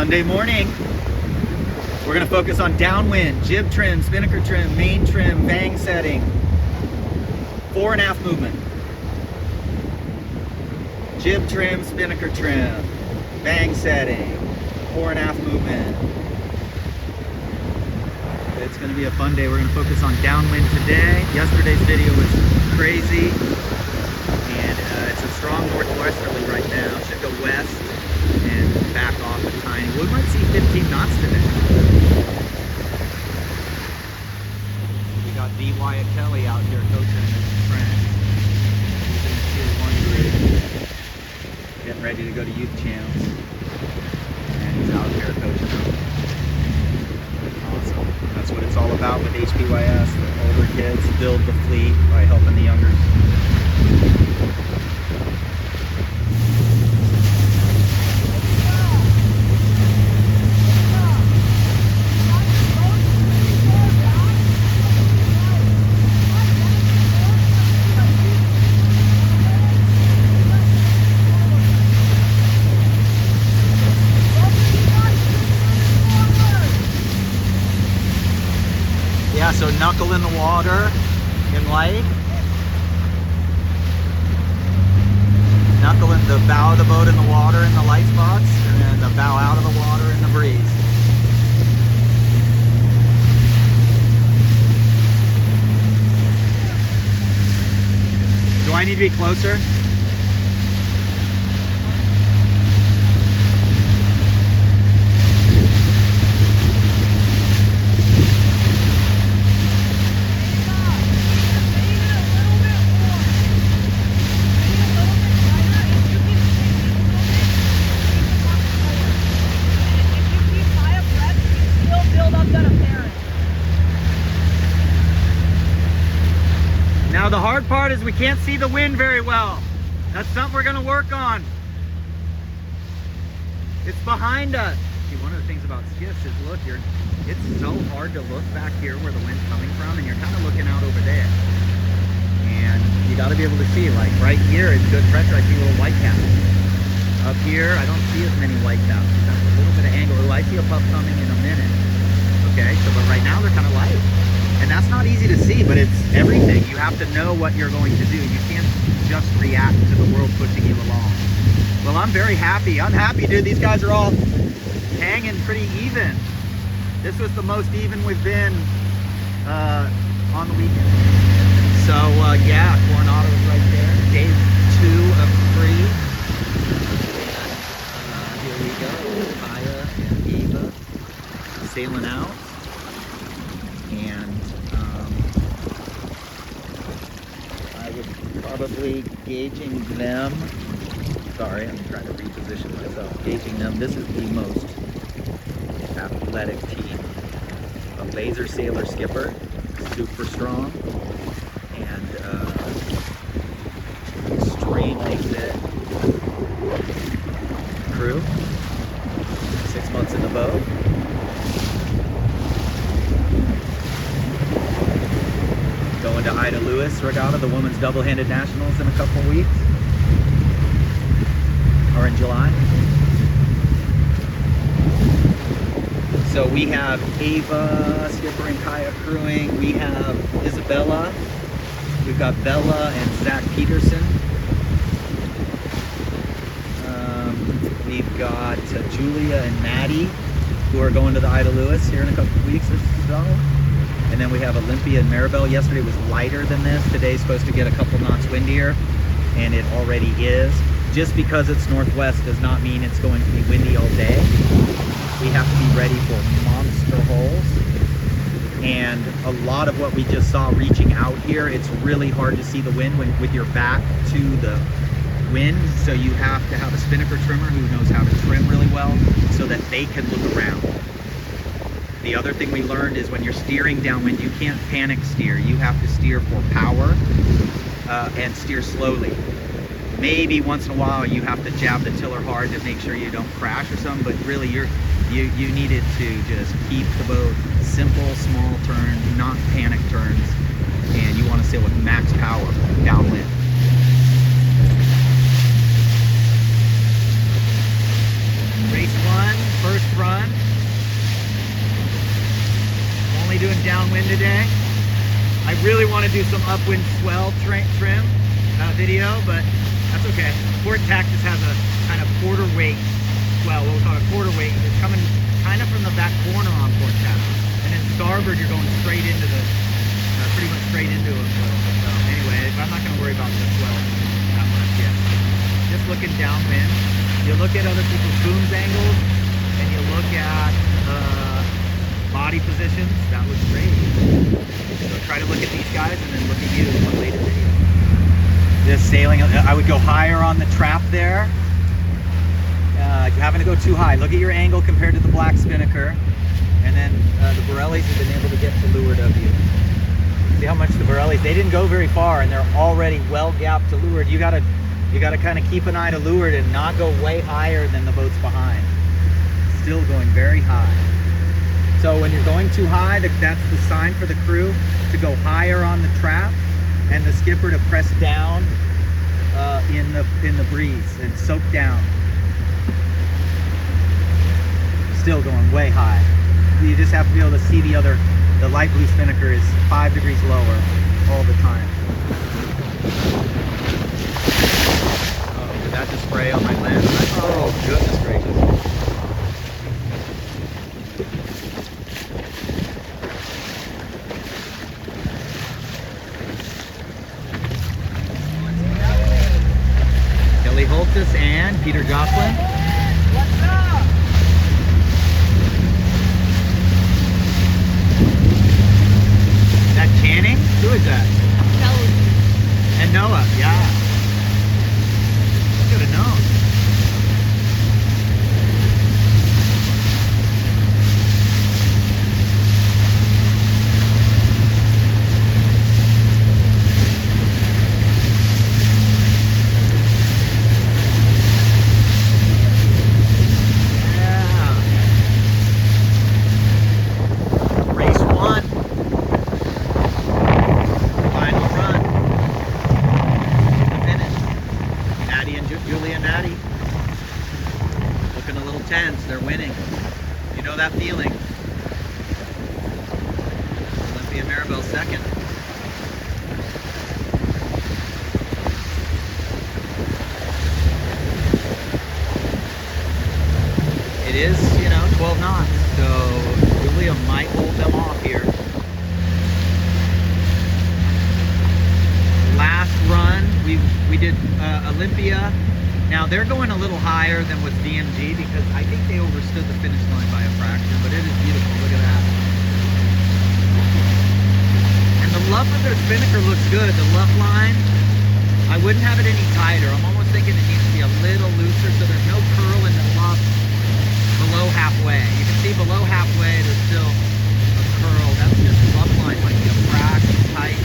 Sunday morning. We're going to focus on downwind, jib trim, spinnaker trim, main trim, bang setting, fore and aft movement. Jib trim, spinnaker trim, bang setting, fore and aft movement. It's going to be a fun day. We're going to focus on downwind today. Yesterday's video was crazy, and it's a strong northwesterly right now. Should go west and back off a tiny. We might see 15 knots today. We got D. Wyatt Kelly out here coaching his friends. He's in the Tier 1 group, getting ready to go to youth champs, and he's out here coaching them. Awesome. That's what it's all about with HPYS. The older kids build the fleet by helping the younger. Yeah, so knuckle in the water in light. Knuckle in the bow of the boat in the water in the light spots, and then the bow out of the water in the breeze. Do I need to be closer? Now the hard part is we can't see the wind very well. That's something we're gonna work on. It's behind us. See, one of the things about skiffs is, look, it's so hard to look back here where the wind's coming from, and you're kind of looking out over there. And you gotta be able to see, like right here, it's good pressure. I see a little white cap. Up here, I don't see as many white caps. That's a little bit of angle. Oh, I see a puff coming in a minute. Okay, so but right now they're kind of light. And that's not easy to see, but it's everything. You have to know what you're going to do. You can't just react to the world pushing you along. Well, I'm very happy. I'm happy, dude. These guys are all hanging pretty even. This was the most even we've been on the weekend. So, yeah, Coronado's right there. Day 2 of 3. And here we go. Kaya and Eva sailing out. And I was probably gauging them. Sorry, I'm trying to reposition myself. Gauging them. This is the most athletic team. A laser sailor skipper, super strong, and extremely fit crew. 6 months in the boat. Going to Ida Lewis Regatta, the women's double-handed nationals in a couple of weeks, or in July. So we have Ava, skipper and kayak crewing. We have Isabella. We've got Bella and Zach Peterson. We've got Julia and Maddie, who are going to the Ida Lewis here in a couple of weeks or so. And then we have Olympia and Maribel. Yesterday was lighter than this. Today's supposed to get a couple knots windier, and it already is. Just because it's northwest does not mean it's going to be windy all day. We have to be ready for monster holes. And a lot of what we just saw reaching out here, it's really hard to see the wind with your back to the wind. So you have to have a spinnaker trimmer who knows how to trim really well so that they can look around. The other thing we learned is when you're steering downwind, you can't panic steer. You have to steer for power and steer slowly. Maybe once in a while you have to jab the tiller hard to make sure you don't crash or something, but really you needed to just keep the boat simple, small turns, not panic turns, and you want to sail with max power downwind. Race 1, first doing downwind today. I really want to do some upwind swell trim video, but that's okay. Port Texas has a kind of quarter weight swell, what we call a quarter weight. It's coming kind of from the back corner on Port Texas. And then starboard, you're going straight into the, pretty much straight into them. So anyway, I'm not going to worry about the swell that much yet. Just looking downwind. You look at other people's booms angles, and you look at body positions. That was great. So try to look at these guys, and then look at you in one later video. Just sailing, I would go higher on the trap there. You're having to go too high. Look at your angle compared to the black spinnaker. And then the Borellis have been able to get to leeward of you. See how much the Borellis, they didn't go very far, and they're already well gapped to leeward. You gotta kind of keep an eye to leeward and not go way higher than the boats behind. Still going very high. So when you're going too high, that's the sign for the crew to go higher on the trap, and the skipper to press down in the breeze and soak down. Still going way high. You just have to be able to see the light blue spinnaker is 5 degrees lower all the time. Oh, did that just spray on my lens? Oh, goodness gracious. Kelly Holtis and Peter Jocelyn. What's up? That Channing? Who is that? Kelly. And Noah, yeah. Should have known. They're winning. You know that feeling. Olympia Maribel second. It is, 12 knots, so Julia might hold them off here. Last run, we did Olympia. Now they're going a little higher than with DMG because I think they overstood the finish line by a fraction, but it is beautiful. Look at that. And the luff of their spinnaker looks good. The luff line, I wouldn't have it any tighter. I'm almost thinking it needs to be a little looser so there's no curl in the luff below halfway. You can see below halfway there's still a curl. That's just the luff line might be a fraction tight.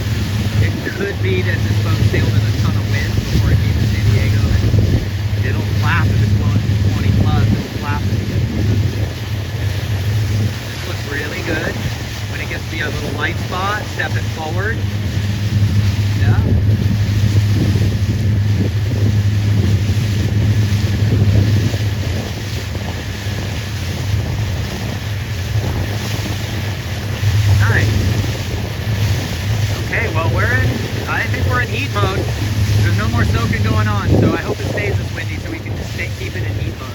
It could be that this boat sailed in a ton of wind before it came to San Diego. It'll flap if it's blowing 20 plus, it'll flap if it gets. This looks really good. When it gets to be a little light spot, step it forward. Yeah. Nice. Okay, well I think we're in heat mode. There's no more soaking going on, so I hope it stays this windy so we can just keep it in heat mode.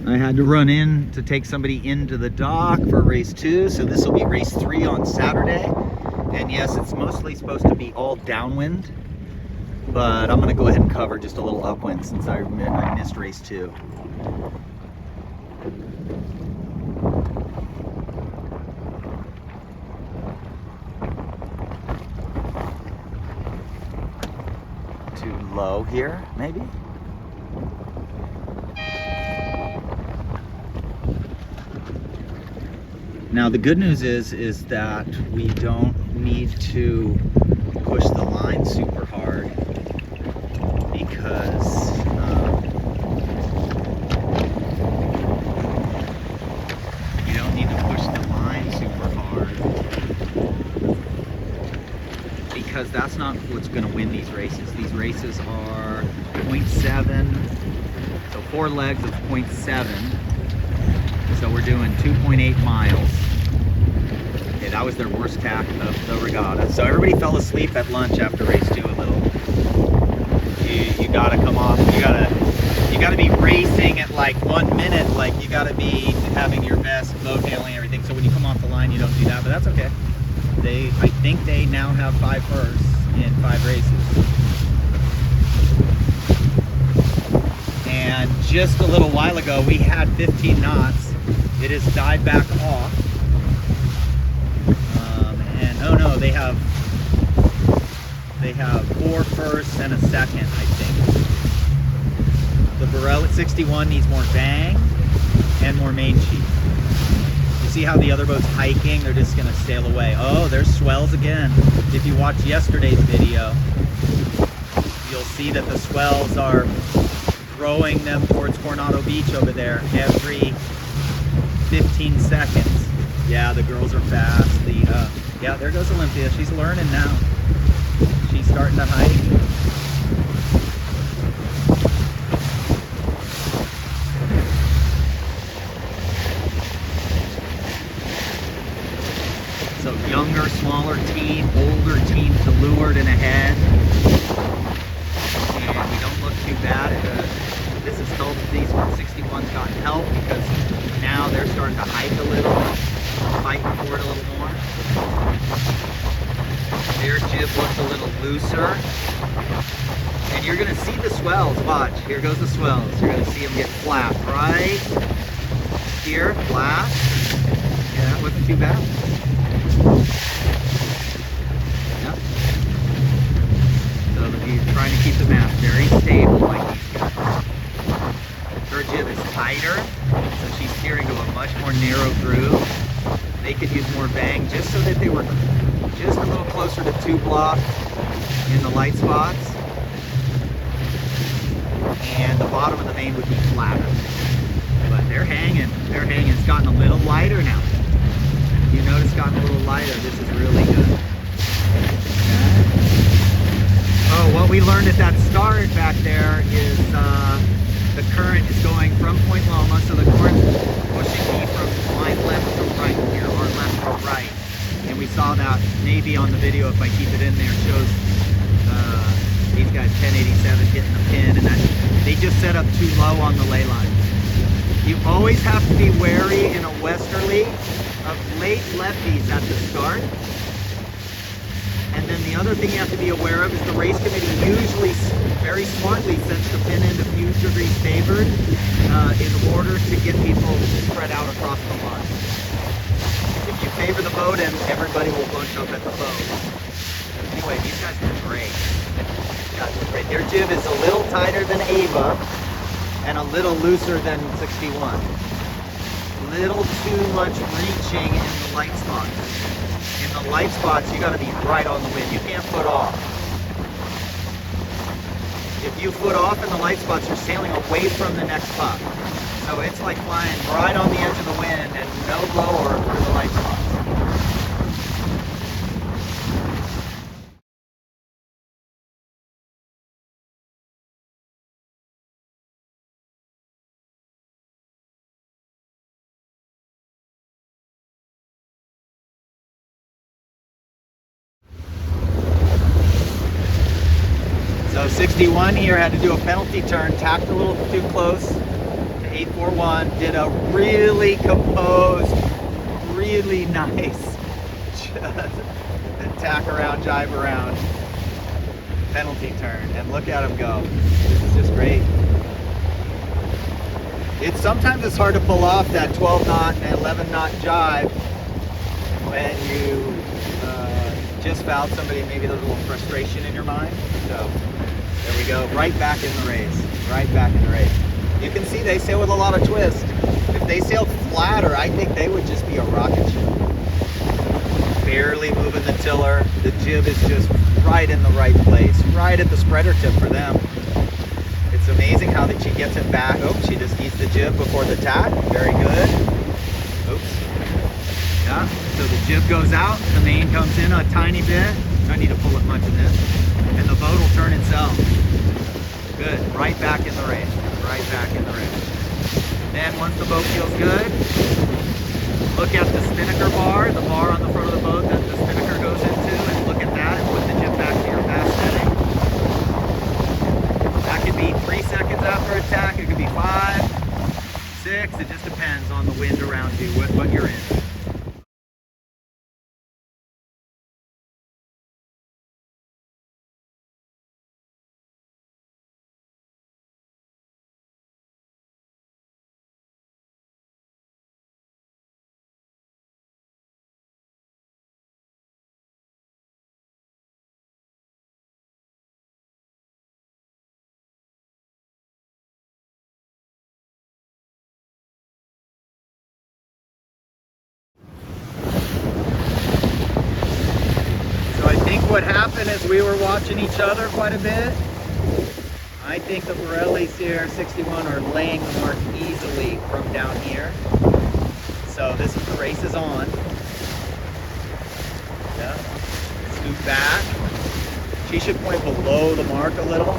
I had to run in to take somebody into the dock for race 2, so this will be race 3 on Saturday. And yes, it's mostly supposed to be all downwind, but I'm gonna go ahead and cover just a little upwind since I missed race 2. Low here, maybe. Now the good news is that we don't need to push the line super hard because you don't need to push the line super hard because that's not what's going to win these races. These races are 0.7, so 4 legs of 0.7. So we're doing 2.8 miles. Okay, that was their worst tack of the regatta. So everybody fell asleep at lunch after race 2 a little. You gotta come off, you gotta be racing at like 1 minute, like you gotta be having your best boat handling, everything. So when you come off the line, you don't do that, but that's okay. I think they now have 5 firsts in 5 races. And just a little while ago, we had 15 knots. It has died back off. And oh no, they have 4 firsts and a second, I think. The Burrell at 61 needs more bang and more main sheet. You see how the other boat's hiking? They're just gonna sail away. Oh, there's swells again. If you watch yesterday's video, you'll see that the swells are throwing them towards Coronado Beach over there every 15 seconds. Yeah, the girls are fast. Yeah, there goes Olympia. She's learning now. She's starting to hike. So younger, smaller team, older team to leeward and ahead. And we don't look too bad. This has helped. These 61s got help because now they're starting to hike a little, fighting for it a little more. Their jib looks a little looser. And you're going to see the swells. Watch. Here goes the swells. You're going to see them get flat right here. Flat. Yeah, that wasn't too bad. Yep. So he's trying to keep the mast very stable like these guys. Her jib is tighter, so she's steering to a much more narrow groove. They could use more bang just so that they were just a little closer to 2 block in the light spots. And the bottom of the main would be flatter. But they're hanging. They're hanging. It's gotten a little lighter now. You notice it's gotten a little lighter. This is really good. Okay. Oh, what we learned at that start back there is the current is going from Point Loma, so the current's pushing me from my left to right here, or left to right. And we saw that maybe on the video, if I keep it in there, shows these guys 1087 hitting the pin, and that they just set up too low on the ley line. You always have to be wary in a westerly of late lefties at the start. And then the other thing you have to be aware of is the race committee usually very smartly sets the pin end a few degrees favored in order to get people spread out across the line. If you favor the boat end, everybody will bunch up at the boat. Anyway, these guys are great. Their jib is a little tighter than Ava and a little looser than 61. Little too much reaching in the light spots. In the light spots, you got to be right on the wind. You can't foot off. If you foot off in the light spots, you're sailing away from the next puck. So it's like flying right on the edge of the wind and no lower through the light spots. So 61 here had to do a penalty turn, tacked a little too close to 841, did a really composed, really nice tack around, jibe around, penalty turn, and look at him go. This is just great. Sometimes it's hard to pull off that 12 knot and 11 knot jibe when you just fouled somebody, maybe there's a little frustration in your mind. So there we go, right back in the race, right back in the race. You can see they sail with a lot of twist. If they sailed flatter, I think they would just be a rocket ship. Barely moving the tiller. The jib is just right in the right place, right at the spreader tip for them. It's amazing how that she gets it back. Oh, she just eats the jib before the tack. Very good. Oops. Yeah, so the jib goes out, the main comes in a tiny bit. I need to pull it much in this. And the boat will turn itself. Good, right back in the race. Right back in the race. Then once the boat feels good, look at the spinnaker bar, the bar on the front of the boat that the spinnaker goes into, and look at that and put the jib back to your fast setting. That could be 3 seconds after attack, it could be 5, 6, it just depends on the wind around you, what you're in. So I think what happened is we were watching each other quite a bit. I think the Pirellis here, 61, are laying the mark easily from down here. So this is the race is on. Yeah. Scoot back. She should point below the mark a little.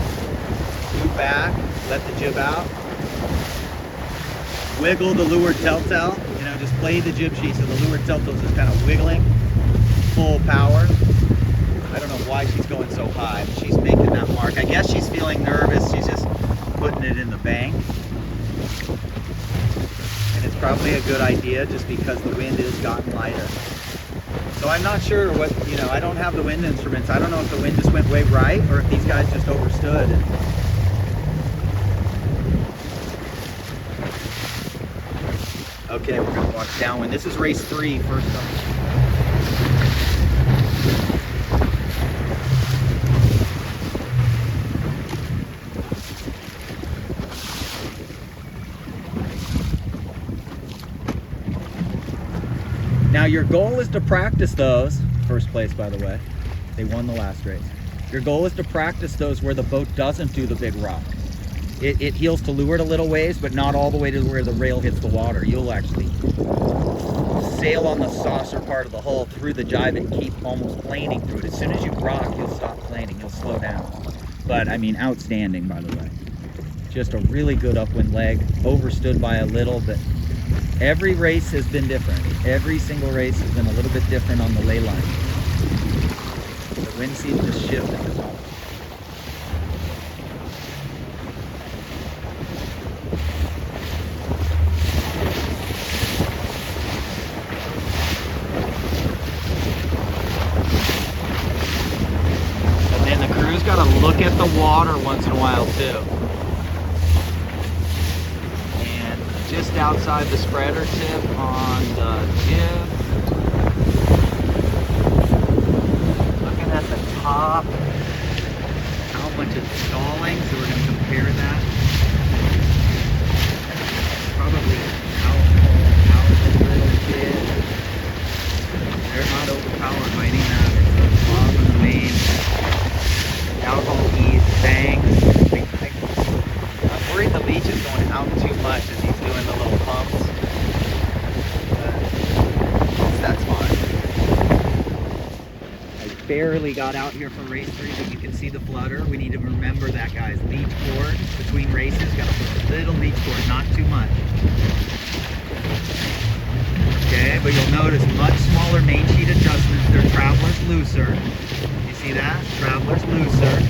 Scoot back, let the jib out. Wiggle the leeward telltale. You know, just play the jib sheet so the leeward telltale is just kind of wiggling. Full power. I don't know why she's going so high, but she's making that mark. I guess she's feeling nervous. She's just putting it in the bank. And it's probably a good idea just because the wind has gotten lighter. So I'm not sure what, you know, I don't have the wind instruments. I don't know if the wind just went way right or if these guys just overstood. Okay, we're gonna watch downwind. This is race 3, first up. Now your goal is to practice those, first place by the way, they won the last race. Your goal is to practice those where the boat doesn't do the big rock. It heels to leeward a little ways, but not all the way to where the rail hits the water. You'll actually sail on the saucer part of the hull through the jibe and keep almost planing through it. As soon as you rock, you'll stop planing, you'll slow down. But I mean, outstanding by the way. Just a really good upwind leg, overstood by a little bit. Every race has been different. Every single race has been a little bit different on the ley line. The wind seems to shift at this moment. And then the crew's got to look at the water once in a while too. Just outside the spreader tip on the jib. Looking at the top, how much it's stalling, so we're going to compare that. Probably out the little jib. They're not overpowered by any matter. It's the bottom of the main. Alcohol ease, bangs. I'm worried the leech is going out too much as he's doing the little pumps. That's fine. I barely got out here for race 3, but you can see the flutter. We need to remember that, guys. Leech cord between races. Got to put a little leech cord, not too much. Okay, but you'll notice much smaller main sheet adjustments. They're travelers looser. You see that? Travelers looser.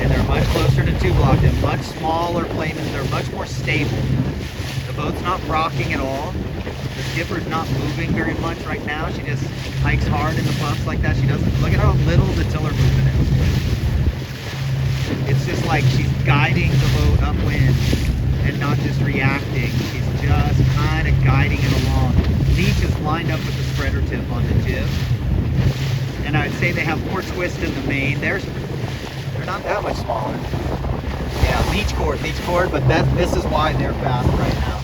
And they're much closer to 2 block. They're much smaller planes. They're much more stable. The boat's not rocking at all. The skipper's not moving very much right now. She just hikes hard in the puffs like that. She doesn't. Look at how little the tiller movement is. It's just like she's guiding the boat upwind and not just reacting. She's just kind of guiding it along. Leech is lined up with the spreader tip on the jib. And I'd say they have more twist in the main. They're not that much smaller. Yeah, leech cord, but this is why they're fast right now.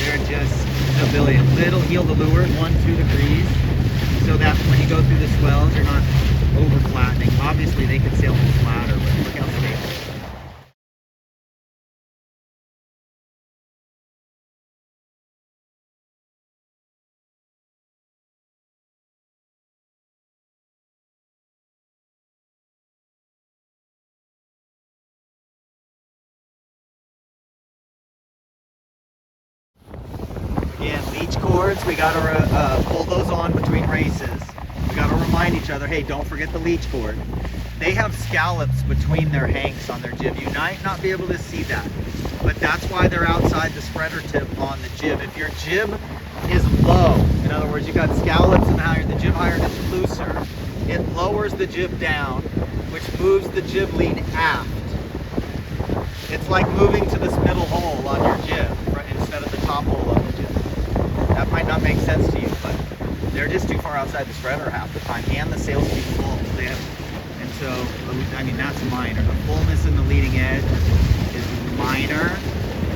They're just a billion. Little heel to leeward, 1-2 degrees, so that when you go through the swells, you're not over flattening. Obviously, they could sail flatter, but look how stable. cords. We got to pull those on between races. We got to remind each other, hey, don't forget the leech cord. They have scallops between their hanks on their jib. You might not be able to see that, but that's why they're outside the spreader tip on the jib. If your jib is low, in other words, you got scallops and higher, the jib higher is looser, it lowers the jib down, which moves the jib lead aft. It's like moving to this middle hole on your jib instead of the top hole of the jib. That might not make sense to you, but they're just too far outside the spreader half the time, and the sail's too full. And so, I mean, that's minor. The fullness in the leading edge is minor,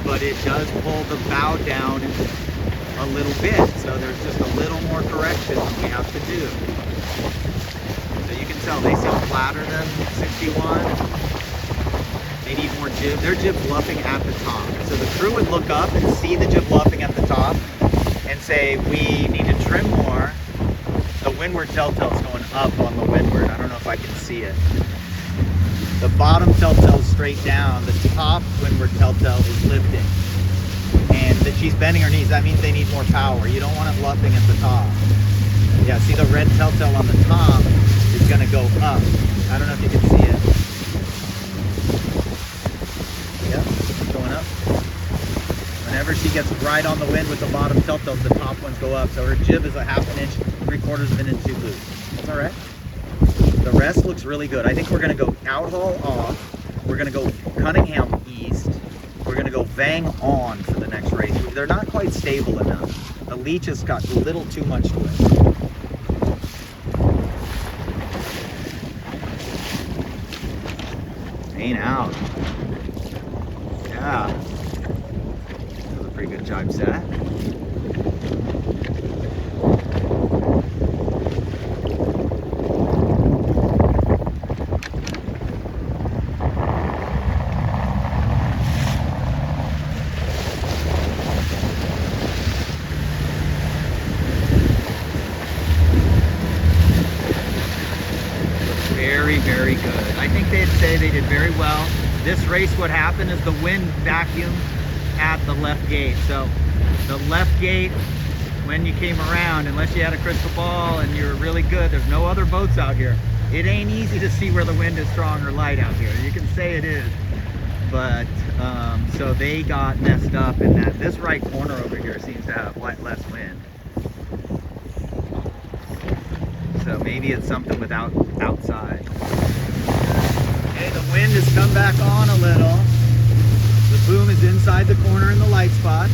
but it does pull the bow down a little bit. So there's just a little more correction we have to do. So you can tell they seem flatter than 61. They need more jib. Their jib's luffing at the top. So the crew would look up and see the jib luffing at the top and say, we need to trim more. The windward telltale is going up on the windward. I don't know if I can see it. The bottom telltale is straight down. The top windward telltale is lifting. And that she's bending her knees. That means they need more power. You don't want it luffing at the top. Yeah, see the red telltale on the top is going to go up. I don't know if you can see it. Yep, going up. Whenever she gets right on the wind with the bottom telltales, the top ones go up. So her jib is a 1/2 inch, 3/4 of an inch too loose. That's all right. The rest looks really good. I think we're going to go outhaul off. We're going to go Cunningham east. We're going to go Vang on for the next race. They're not quite stable enough. The leech has got a little too much to it. Ain't out. Yeah. That was a pretty good jibe set. Very good. I think they'd say they did very well. This race, what happened is the wind vacuumed at the left gate. So the left gate, when you came around, unless you had a crystal ball and you were really good, there's no other boats out here. It ain't easy to see where the wind is strong or light out here. You can say it is, but so they got messed up in that. This right corner over here seems to have less wind. So maybe it's something with outside. Okay, the wind has come back on a little. The boom is inside the corner in the light spots.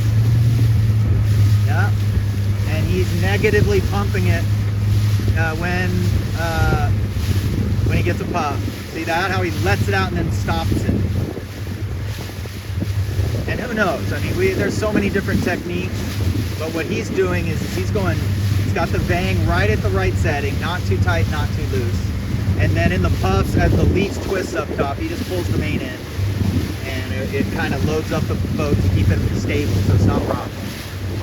Yeah, and he's negatively pumping it when he gets a puff. See that? How he lets it out and then stops it. And who knows? I mean, there's so many different techniques, but what he's doing is he's got the Vang right at the right setting, not too tight, not too loose. And then in the puffs, as the leech twists up top, he just pulls the main in, and it kind of loads up the boat to keep it stable, so it's not rocking.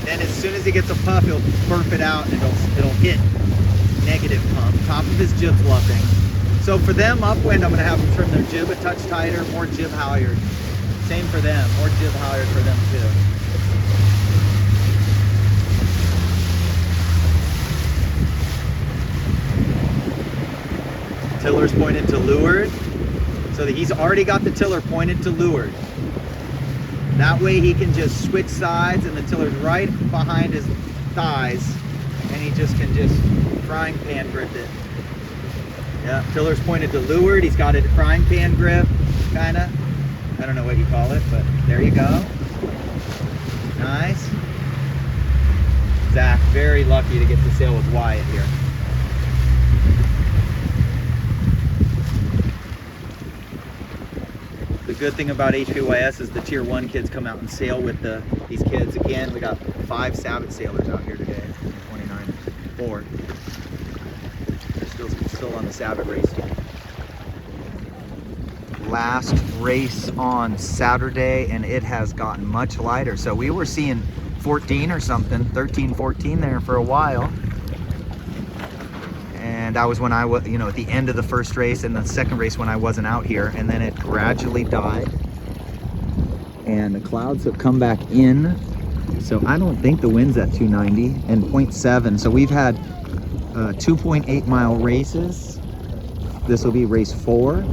Then as soon as he gets a puff, he'll burp it out, and it'll hit negative pump. Top of his jib's luffing. So for them upwind, I'm going to have them trim their jib a touch tighter, more jib halyard. Same for them, more jib halyard for them too. Tiller's pointed to leeward, so that he's already got the tiller pointed to leeward. That way he can just switch sides and the tiller's right behind his thighs, and he just can frying pan grip it. Yeah, tiller's pointed to leeward. He's got a frying pan grip, kinda. I don't know what you call it, but there you go. Nice. Zach, very lucky to get to sail with Wyatt here. The good thing about HPYS is the Tier 1 kids come out and sail with these kids. Again, we got 5 Sabbath sailors out here today, 29, 4. They're still on the Sabbath race team. Last race on Saturday, and it has gotten much lighter. So we were seeing 14 or something, 13, 14 there for a while. And that was when I was, at the end of the first race, and the second race when I wasn't out here, and then it gradually died. And the clouds have come back in So I don't think the wind's at 290 and 0.7. So we've had 2.8 mile races. This will be race 4.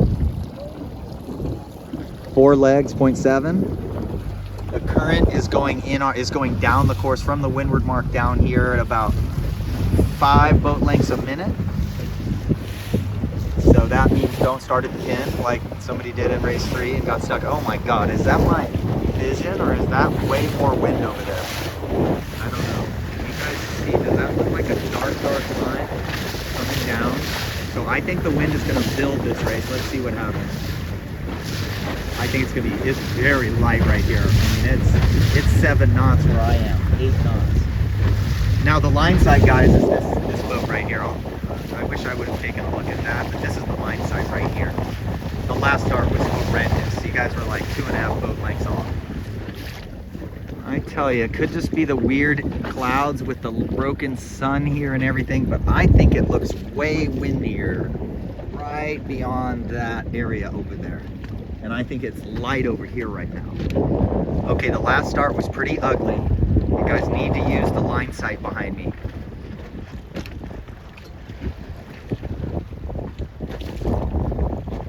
4 legs, 0.7. The current is going down the course from the windward mark down here at about 5 boat lengths a minute. So that means don't start at the pin like somebody did in race 3 and got stuck. Oh my God, is that my vision or is that way more wind over there? I don't know. Can you guys see, does that look like a dark line coming down? So I think the wind is gonna build this race. Let's see what happens. I think it's very light right here. I mean, it's 7 knots where I am, 8 knots. Now the line side, guys, is this boat right here. I wish I would have taken a look at that, but this is the line side right here. The last start was horrendous. You guys were like 2.5 boat lengths off. I tell you, it could just be the weird clouds with the broken sun here and everything, but I think it looks way windier right beyond that area over there. And I think it's light over here right now. Okay, the last start was pretty ugly. You guys need to use the line sight behind me.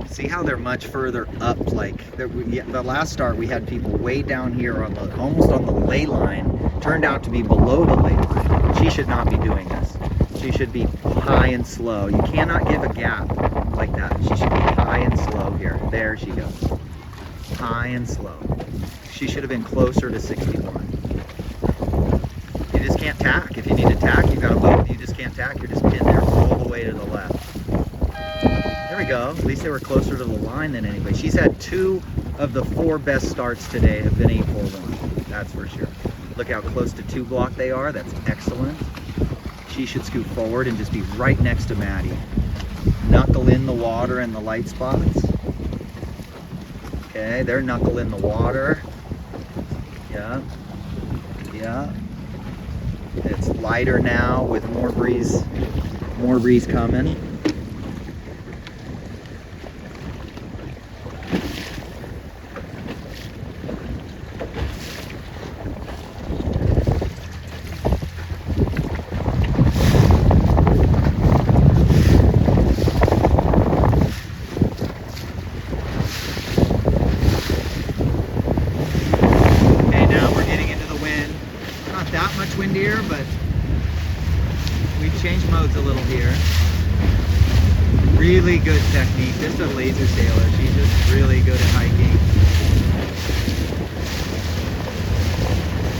See how they're much further up? Like the last start, we had people way down here on the almost on the lay line. Turned out to be below the lay line. She should not be doing this. She should be high and slow. You cannot give a gap like that. She should be high and slow here. There she goes. High and slow. She should have been closer to 61. You just can't tack. If you need to tack, you've got a boat. You just can't tack. You're just pinned there all the way to the left. There we go. At least they were closer to the line than anybody. She's had 2 of the 4 best starts today have been 841. That's for sure. Look how close to 2 block they are. That's excellent. She should scoot forward and just be right next to Maddie. Knuckle in the water and the light spots. Okay, they're knuckle in the water. Yeah. Yeah. It's lighter now with more breeze coming. Windier, but we've changed modes a little here. Really good technique. This is a laser sailor. She's just really good at hiking.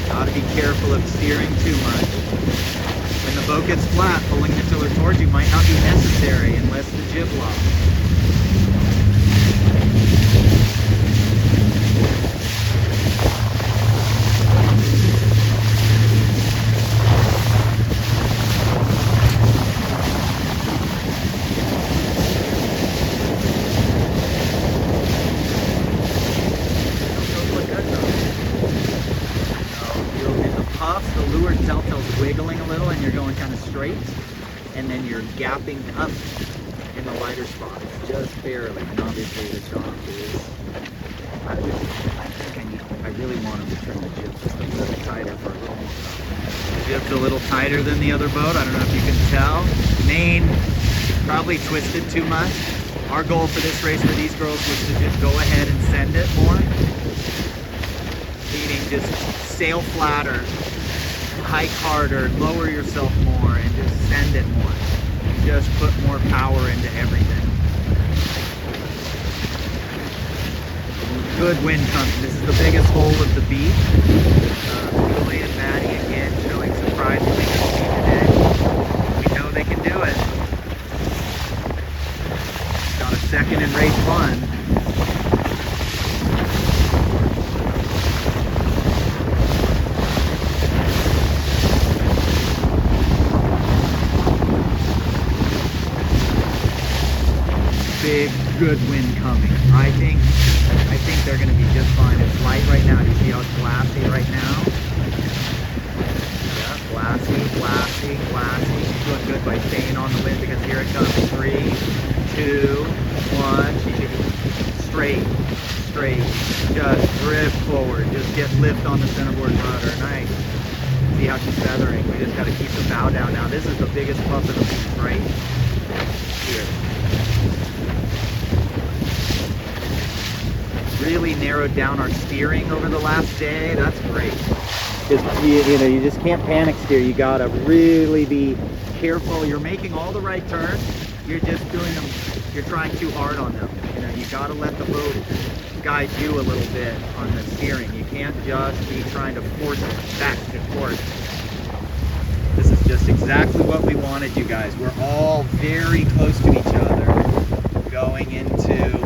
Gotta be careful of steering too much. When the boat gets flat, pulling the tiller towards you might not be necessary unless the jib locks. Wiggling a little and you're going kind of straight, and then you're gapping up in the lighter spots just barely. And obviously the drop is I really want him to turn the jib just a little tighter for a little more stop. The jib's a little tighter than the other boat. I don't know if you can tell. Main probably twisted too much. Our goal for this race for these girls was to just go ahead and send it more. Meaning just sail flatter, hike harder, lower yourself more, and just send it more. Just put more power into everything. Good wind coming. This is the biggest hole of the beach. Julie and Maddie again showing surprisingly good speed today. We know they can do it. Got a second in race 1. Big, good wind coming. I think they're going to be just fine. It's light right now. Do you see how it's glassy right now? Yeah, glassy, glassy, glassy. She's doing good by staying on the wind because here it comes. 3, 2, 1. She should be straight, straight. Just drift forward. Just get lift on the centerboard rudder. Nice. See how she's feathering. We just got to keep the bow down now. This is the biggest puff of the piece right here. Really narrowed down our steering over the last day. That's great. Just you know, you just can't panic steer. You gotta really be careful. You're making all the right turns. You're just doing them. You're trying too hard on them. You know, you gotta let the boat guide you a little bit on the steering. You can't just be trying to force it back to course. This is just exactly what we wanted, you guys. We're all very close to each other going into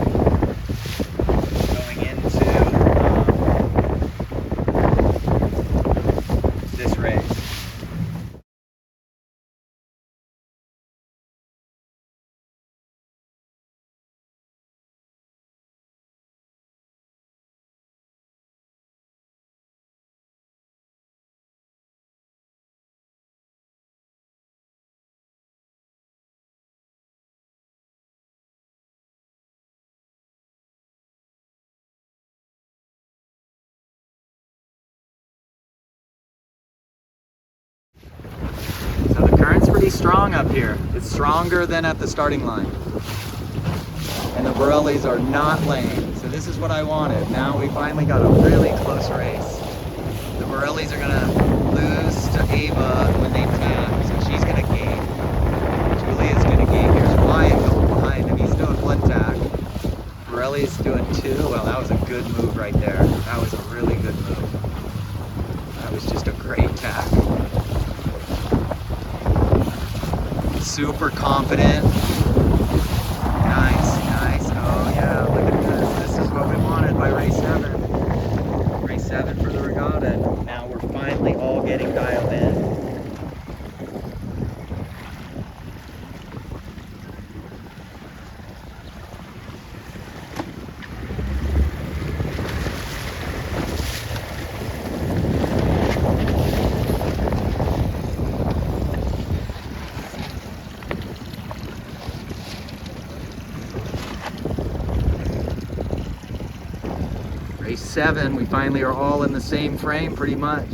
this race. So the current's pretty strong up here. It's stronger than at the starting line. And the Borellis are not lame. So this is what I wanted. Now we finally got a really close race. The Borellis are gonna lose to Ava when they tap, so she's gonna gain. Julia's gonna gain. Here's Wyatt going behind him. He's doing one tack. Borelli's doing two. Well, that was a good move right there. That was a really good move. That was just a great tack. Super confident. Nice, nice. Oh yeah, look at this. This is what we wanted by race 7. Race 7 for the regatta. Now we're finally all getting dialed in. Race 7, we finally are all in the same frame pretty much.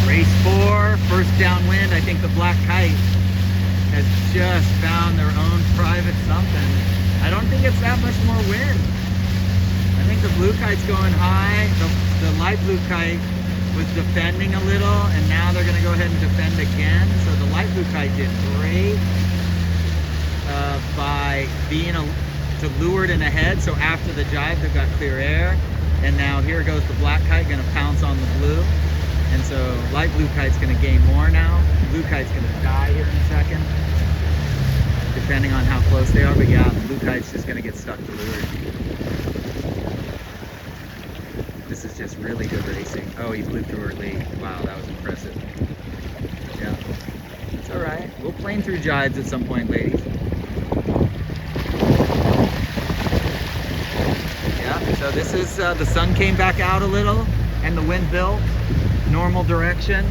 Race 4, first downwind. I think the Black Kite has just found their own private something. I don't think it's that much more wind. I think the Blue Kite's going high. The light Blue Kite was defending a little, and now they're going to go ahead and defend again. So the light Blue Kite did great by being lured in ahead. So after the jibe, they've got clear air. And now here goes the Black Kite, going to pounce on the blue. And so light Blue Kite's going to gain more now. Blue Kite's going to die here in a second, depending on how close they are. But yeah, the Blue Kite's just going to get stuck to leeward. This is just really good racing. Oh, he flew through her lead. Wow, that was impressive. Yeah, it's all right. We'll plane through jibes at some point, ladies. Yeah, so this is, the sun came back out a little and the wind built, normal direction.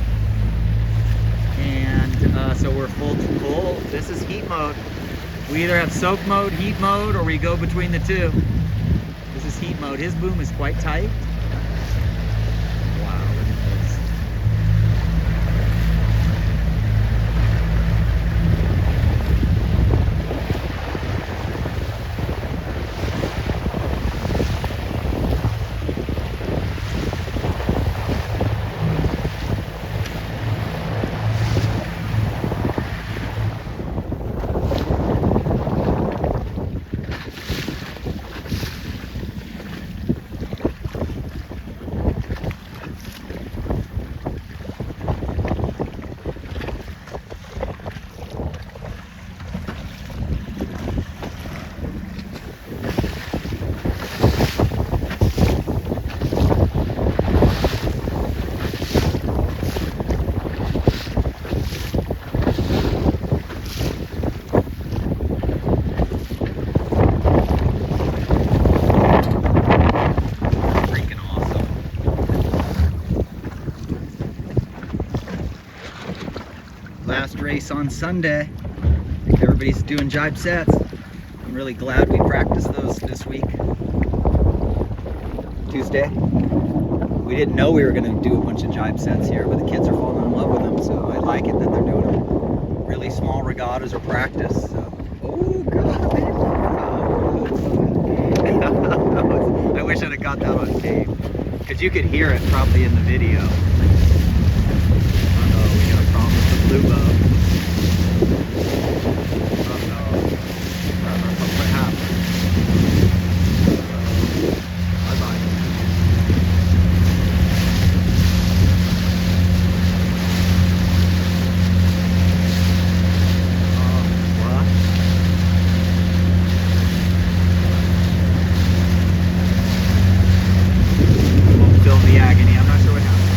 And so we're full to full. This is heat mode. We either have soak mode, heat mode, or we go between the two. This is heat mode. His boom is quite tight. race on Sunday. I think everybody's doing jibe sets. I'm really glad we practiced those this week. Tuesday. We didn't know we were going to do a bunch of jibe sets here, but the kids are falling in love with them, so I like it that they're doing them. Really small regattas or practice. So. Oh, God. I wish I'd have got that on tape, because you could hear it probably in the video. Uh-oh, we got a problem with the blue bow. Uh-oh. What happened? Bye-bye. What? Won't film the agony. I'm not sure what happened.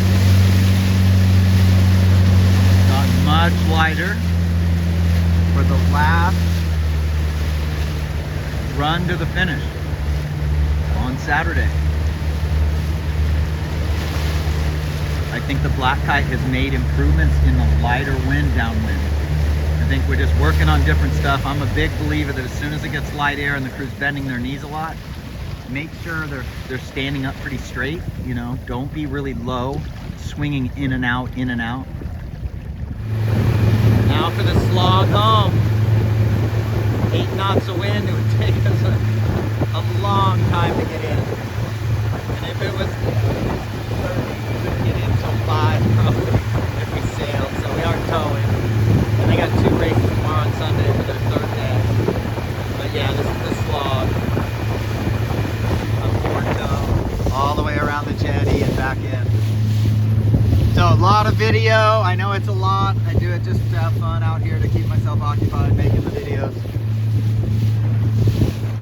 Got much lighter for the last run to the finish on Saturday. I think the black kite has made improvements in the lighter wind downwind. I think we're just working on different stuff. I'm a big believer that as soon as it gets light air and the crew's bending their knees a lot, make sure they're standing up pretty straight, you know, don't be really low, swinging in and out, in and out. Now for the slog home. 8 knots of wind, it would take us a long time to get in. And if it was 30, we wouldn't get in till 5 probably if we sailed, so we are towing. And they got 2 races tomorrow on Sunday for their 3rd day. But yeah, this is the slog. A 4-tow all the way around the jetty and back in. So a lot of video. I know it's a lot. I do it just to have fun out here to keep myself occupied, make